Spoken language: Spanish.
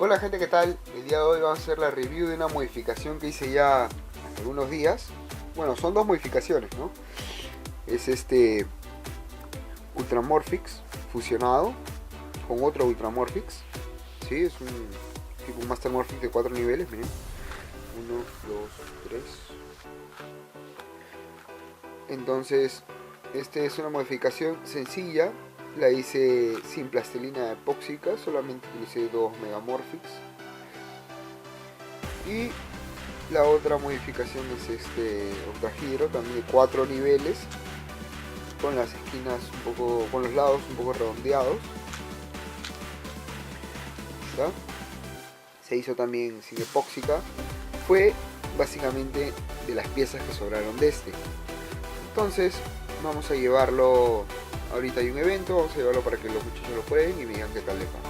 Hola gente, ¿qué tal? El día de hoy vamos a hacer la review de una modificación que hice ya hace algunos días. Bueno, son dos modificaciones, ¿no? Es este Ultramorphix fusionado con otro Ultramorphix. Sí, es un tipo Master Morphix de 4 niveles, miren. Uno, 2, 3. Entonces, este es una modificación sencilla. La hice sin plastilina epóxica, solamente utilicé dos Megamorphix. Y la otra modificación es este octahedro, también de 4 niveles, con las esquinas un poco, con los lados un poco redondeados. ¿Está? Se hizo también sin epóxica. Fue básicamente de las piezas que sobraron de este. Entonces vamos a llevarlo, ahorita hay un evento, vamos a llevarlo para que los muchachos lo prueben y me digan qué tal les va.